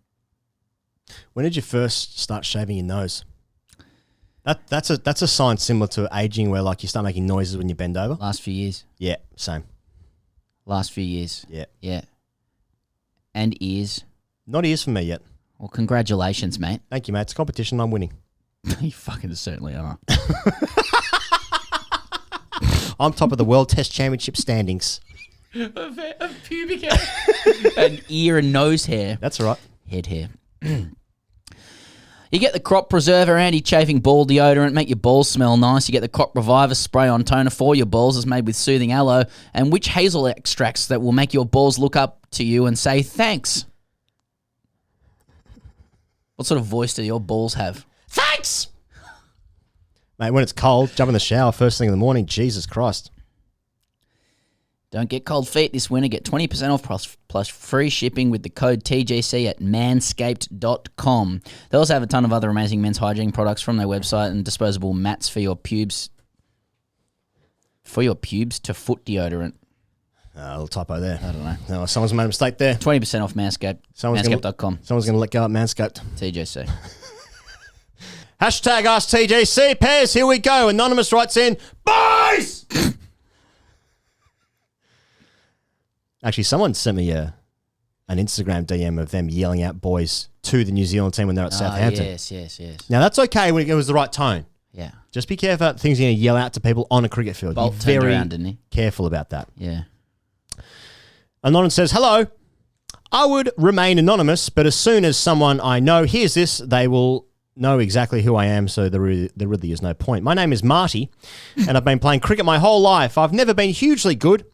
When did you first start shaving your nose? That's a sign similar to aging where like you start making noises when you bend over. Last few years. Yeah, same. Last few years. Yeah. Yeah. And ears. Not ears for me yet. Well, congratulations, mate. Thank you, mate. It's a competition. I'm winning. You fucking certainly are. I'm top of the World Test Championship standings. Of pubic hair. And ear and nose hair. That's all right. Head hair. You get the Crop Preserver anti-chafing ball deodorant, make your balls smell nice. You get the Crop Reviver spray-on toner for your balls, is made with soothing aloe and witch hazel extracts that will make your balls look up to you and say thanks. What sort of voice do your balls have? Thanks! Mate, when it's cold, jump in the shower first thing in the morning. Jesus Christ. Don't get cold feet this winter. Get 20% off plus free shipping with the code TGC at manscaped.com. They also have a ton of other amazing men's hygiene products from their website and disposable mats for your pubes. For your pubes to foot deodorant. A little typo there. I don't know. No, someone's made a mistake there. 20% off Manscaped. Manscaped.com. Someone's going to let go at Manscaped. TGC. Hashtag AskTGC. Pairs, here we go. Anonymous writes in, boys! Actually, someone sent me an Instagram DM of them yelling out boys to the New Zealand team when they're at Southampton. Yes. Now, that's okay when it was the right tone. Yeah. Just be careful about things you're going to yell out to people on a cricket field. Bolt Be turned very around, didn't he? careful about that. Yeah. Anonymous says, hello. I would remain anonymous, but as soon as someone I know hears this, they will know exactly who I am, so there really is no point. My name is Marty, and I've been playing cricket my whole life. I've never been hugely good,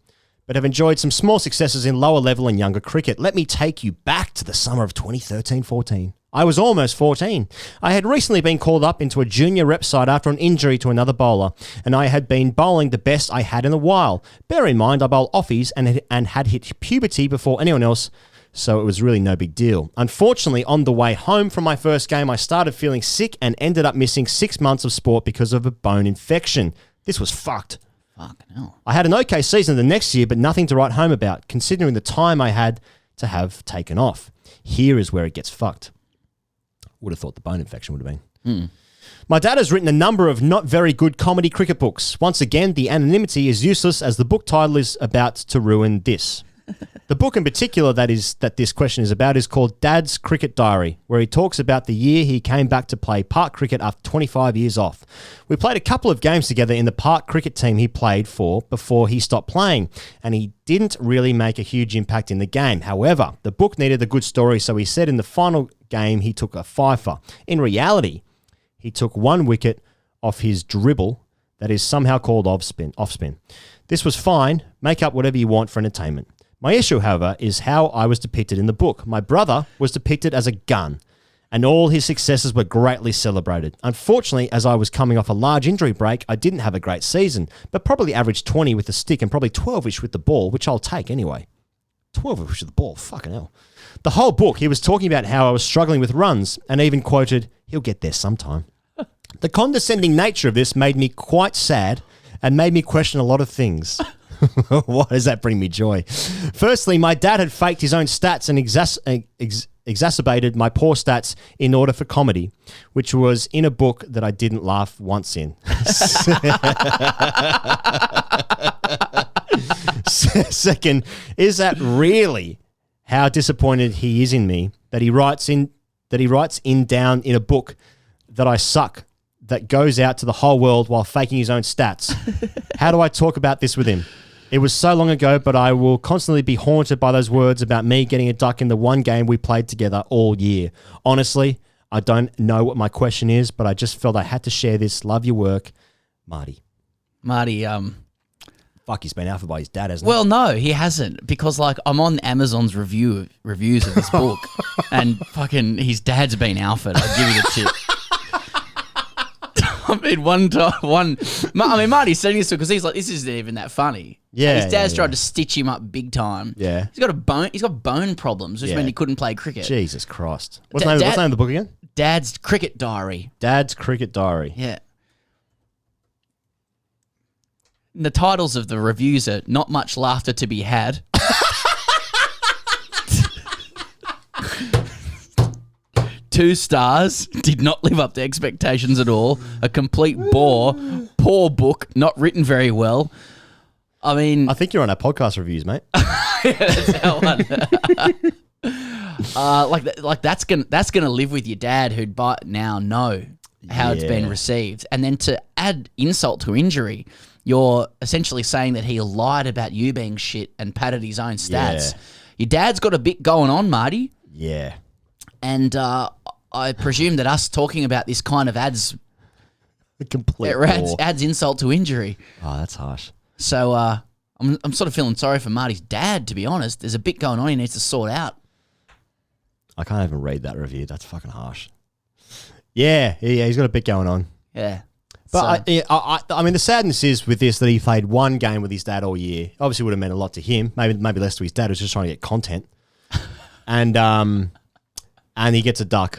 but have enjoyed some small successes in lower level and younger cricket. Let me take you back to the summer of 2013-14. I was almost 14. I had recently been called up into a junior rep side after an injury to another bowler, and I had been bowling the best I had in a while. Bear in mind, I bowl offies and had hit puberty before anyone else, so it was really no big deal. Unfortunately, on the way home from my first game, I started feeling sick and ended up missing 6 months of sport because of a bone infection. This was fucked. Fucking hell. I had an okay season the next year, but nothing to write home about, considering the time I had to have taken off. Here is where it gets fucked. Would have thought the bone infection would have been. My dad has written a number of not very good comedy cricket books. Once again, the anonymity is useless as the book title is about to ruin this. The book in particular that this question is about is called Dad's Cricket Diary, where he talks about the year he came back to play park cricket after 25 years off. We played a couple of games together in the park cricket team he played for before he stopped playing, and he didn't really make a huge impact in the game. However, the book needed a good story, so he said in the final game he took a fifer. In reality, he took 1 wicket off his dribble that is somehow called off spin. This was fine. Make up whatever you want for entertainment. My issue, however, is how I was depicted in the book. My brother was depicted as a gun, and all his successes were greatly celebrated. Unfortunately, as I was coming off a large injury break, I didn't have a great season, but probably averaged 20 with the stick and probably 12-ish with the ball, which I'll take anyway. 12 of which are the ball. Fucking hell. The whole book, he was talking about how I was struggling with runs and even quoted, he'll get there sometime. The condescending nature of this made me quite sad and made me question a lot of things. Why does that bring me joy? Firstly, my dad had faked his own stats and exacerbated my poor stats in order for comedy, which was in a book that I didn't laugh once in. Second, is that really how disappointed he is in me that he writes down in a book that I suck, that goes out to the whole world while faking his own stats? How do I talk about this with him? It was so long ago, but I will constantly be haunted by those words about me getting a duck in the one game we played together all year. Honestly, I don't know what my question is, but I just felt I had to share this. Love your work, Marty. Marty, Fuck, he's been alpha by his dad, hasn't he? well, no, he hasn't, because like I'm on Amazon's reviews of this book, and fucking his dad's been alpha. I'll give you the tip. I mean, Marty's saying this because he's like, this isn't even that funny. Yeah, and his dad's yeah. tried to stitch him up big time. Yeah. He's got bone problems, which meant he couldn't play cricket. Jesus Christ. What's the name of the book again? Dad's Cricket Diary. Dad's Cricket Diary. Yeah. And the titles of the reviews are Not Much Laughter to Be Had. Two stars, did not live up to expectations at all. A complete bore. Poor book, not written very well. I mean, I think you're on our podcast reviews, mate. that's that one. Like that's gonna live with your dad, who'd by now know how it's been received, and then to add insult to injury, you're essentially saying that he lied about you being shit and padded his own stats. Yeah. Your dad's got a bit going on, Marty. Yeah. And I presume that us talking about this kind of adds insult to injury. Oh, that's harsh. So I'm sort of feeling sorry for Marty's dad, to be honest. There's a bit going on he needs to sort out. I can't even read that review. That's fucking harsh. Yeah, he's got a bit going on. Yeah. But I mean, the sadness is with this that he played one game with his dad all year. Obviously, would have meant a lot to him. Maybe less to his dad, who was just trying to get content. And he gets a duck.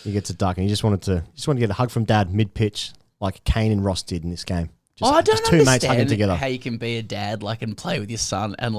And he just wanted to get a hug from dad mid-pitch, like Kane and Ross did in this game. I don't just two mates hugging understand together. how you can be a dad and play with your son and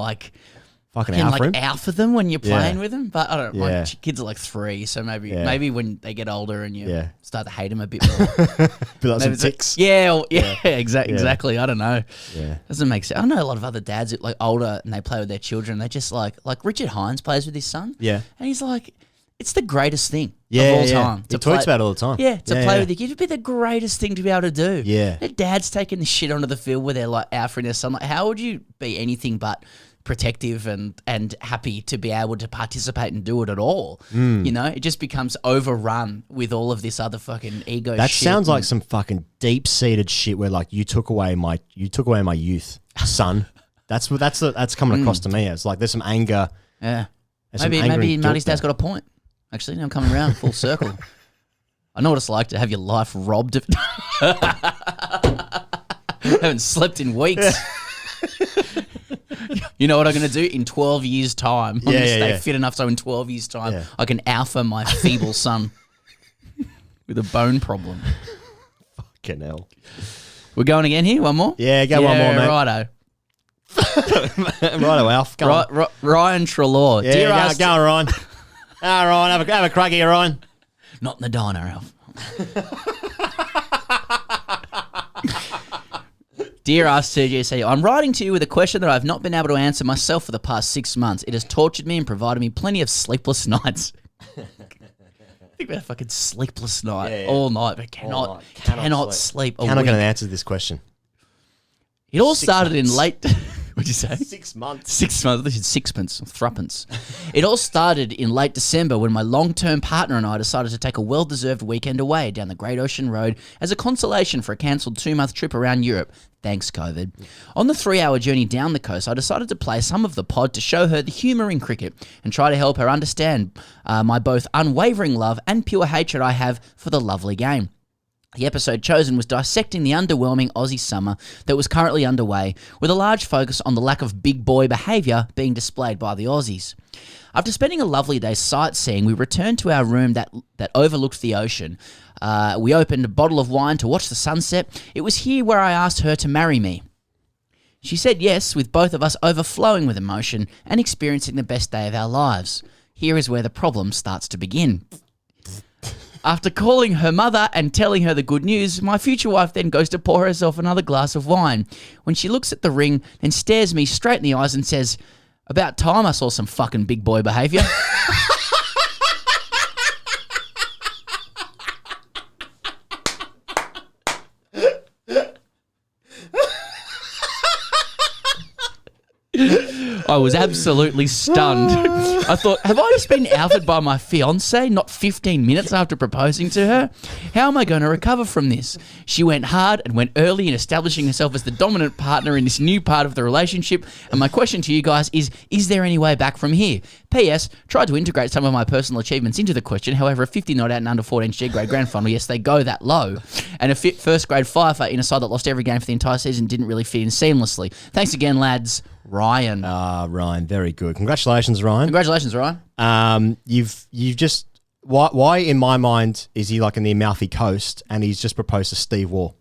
Fucking alpha him. alpha them when you're playing with them. But I don't. Yeah. My kids are like 3, so maybe when they get older and you start to hate them a bit more. Be like some ticks. Exactly. I don't know. Yeah. Doesn't make sense. I know a lot of other dads that like older and they play with their children. They just like Richard Hines plays with his son. Yeah. And he's like, it's the greatest thing Yeah, of all yeah. time. He talks about it all the time. Yeah, to Yeah, play yeah. with your kids would be the greatest thing to be able to do. Yeah. Their dad's taking the shit onto the field where they're like alpha and their son. Like, how would you be anything but protective and happy to be able to participate and do it at all? You know, it just becomes overrun with all of this other fucking ego That shit. sounds like some fucking deep-seated shit where like you took away my youth, son. That's coming across to me. It's like there's some anger. Yeah. There's some Maybe anger and Marty's guilt dad's got a point. Actually, now I'm coming around full circle. I know what it's like to have your life robbed of... Haven't slept in weeks. You know what I'm going to do? In 12 years' time, I'm going to stay fit enough so in 12 years' time, I can alpha my feeble son with a bone problem. Fucking hell. We're going again here? One more? Yeah, go one more, mate. Righto. Righto, Alf. Go on. Ryan Trelaw. Yeah, go on, Ryan. All right, have a crack here, Ryan. Not in the diner, Alf. Dear AskTGC, I'm writing to you with a question that I've not been able to answer myself for the past 6 months. It has tortured me and provided me plenty of sleepless nights. Think about a fucking sleepless night all night, but cannot sleep. Cannot get an answer to this question. It all started in late... What'd you say? 6 months. 6 months. This is sixpence, threepence. It all started in late December when my long-term partner and I decided to take a well-deserved weekend away down the Great Ocean Road as a consolation for a cancelled 2-month trip around Europe. Thanks, COVID. On the 3-hour journey down the coast, I decided to play some of the pod to show her the humour in cricket and try to help her understand my both unwavering love and pure hatred I have for the lovely game. The episode chosen was dissecting the underwhelming Aussie summer that was currently underway, with a large focus on the lack of big boy behaviour being displayed by the Aussies. After spending a lovely day sightseeing, we returned to our room that overlooked the ocean. We opened a bottle of wine to watch the sunset. It was here where I asked her to marry me. She said yes, with both of us overflowing with emotion and experiencing the best day of our lives. Here is where the problem starts to begin. After calling her mother and telling her the good news, my future wife then goes to pour herself another glass of wine. When she looks at the ring, then stares me straight in the eyes and says, "About time I saw some fucking big boy behaviour." I was absolutely stunned. I thought, have I just been outed by my fiancée not 15 minutes after proposing to her? How am I going to recover from this? She went hard and went early in establishing herself as the dominant partner in this new part of the relationship. And my question to you guys is there any way back from here? P.S. Tried to integrate some of my personal achievements into the question. However, a 50 not out and under 14 G grade grand final, yes, they go that low. And a fit first grade firefighter in a side that lost every game for the entire season didn't really fit in seamlessly. Thanks again, lads. Ryan. Ryan, very good. Congratulations, Ryan. Congratulations, Ryan. You've just why in my mind is he like in the Amalfi Coast and he's just proposed to Steve Waugh,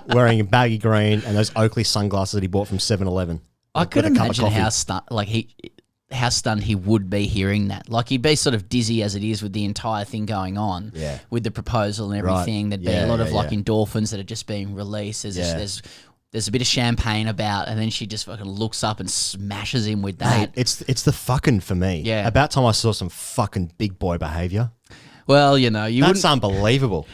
wearing a baggy green and those Oakley sunglasses that he bought from 7-Eleven. I could imagine how stunned he would be hearing that. Like he'd be sort of dizzy as it is with the entire thing going on. Yeah. With the proposal and everything. Right. There'd be a lot of endorphins that are just being released. There's a bit of champagne about, and then she just fucking looks up and smashes him with that. Mate, it's the fucking for me. Yeah. About time I saw some fucking big boy behaviour. Well, you know, That's unbelievable.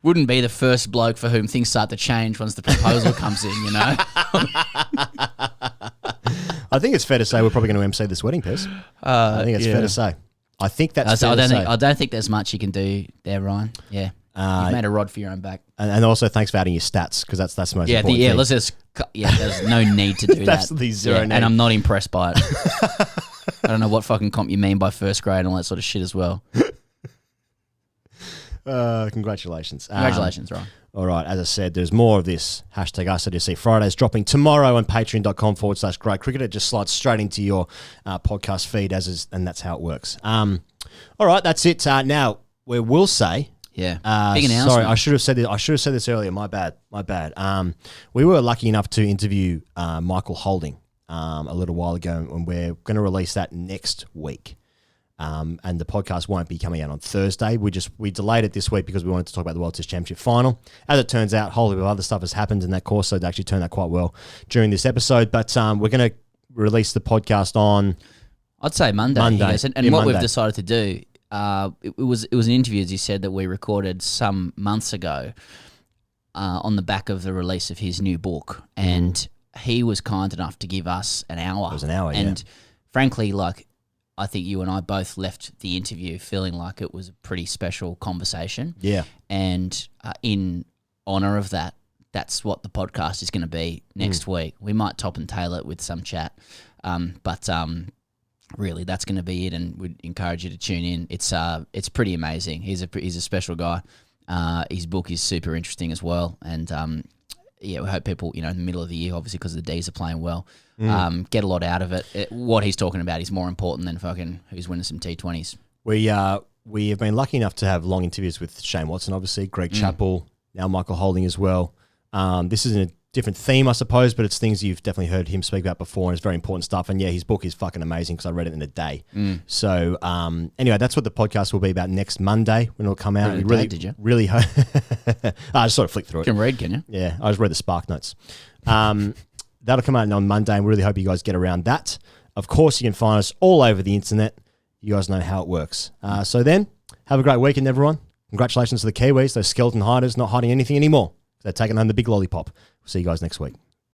wouldn't be the first bloke for whom things start to change once the proposal comes in, you know? I think it's fair to say we're probably going to MC this wedding, Piers. I think it's fair to say. I think that's fair to say. I don't think there's much you can do there, Ryan. Yeah. You've made a rod for your own back. And also thanks for adding your stats, because that's the most important thing. Let's just there's no need to do that. Absolutely zero need. And I'm not impressed by it. I don't know what fucking comp you mean by first grade and all that sort of shit as well. Congratulations. Congratulations, Ryan. All right, as I said, there's more of this. #AskTGC Fridays dropping tomorrow on patreon.com/Great Cricket. It just slides straight into your podcast feed, and that's how it works. All right, that's it. Now, we will say... Yeah, big announcement. Sorry, I should have said this earlier. My bad. We were lucky enough to interview Michael Holding a little while ago, and we're going to release that next week. And the podcast won't be coming out on Thursday. We delayed it this week because we wanted to talk about the World Test Championship final. As it turns out, a whole lot of other stuff has happened in that course, so it actually turned out quite well during this episode. But we're going to release the podcast on... I'd say Monday. Yes. And what we've decided to do... it was an interview, as you said, that we recorded some months ago on the back of the release of his new book, and he was kind enough to give us an hour. It was an hour, and frankly, I think you and I both left the interview feeling like it was a pretty special conversation. Yeah, and in honour of that, that's what the podcast is going to be next week. We might top and tail it with some chat, but really, that's going to be it, and we'd encourage you to tune in. It's pretty amazing. He's a special guy. His book is super interesting as well, and we hope people, in the middle of the year, obviously because the D's are playing well, get a lot out of it. What he's talking about is more important than fucking who's winning some T20s. We have been lucky enough to have long interviews with Shane Watson, obviously, Greg Chappell, now Michael Holding as well. This is a different theme, I suppose, but it's things you've definitely heard him speak about before, and it's very important stuff. And yeah, his book is fucking amazing because I read it in a day. So anyway, that's what the podcast will be about next Monday when it'll come out. Did you? Really hope. I just sort of flicked through it. You can read, can you? Yeah, I just read the Spark Notes. That'll come out on Monday, and we really hope you guys get around that. Of course, you can find us all over the internet. You guys know how it works. So then, have a great weekend, everyone. Congratulations to the Kiwis, those skeleton hiders not hiding anything anymore. They're taking home the big lollipop. We'll see you guys next week.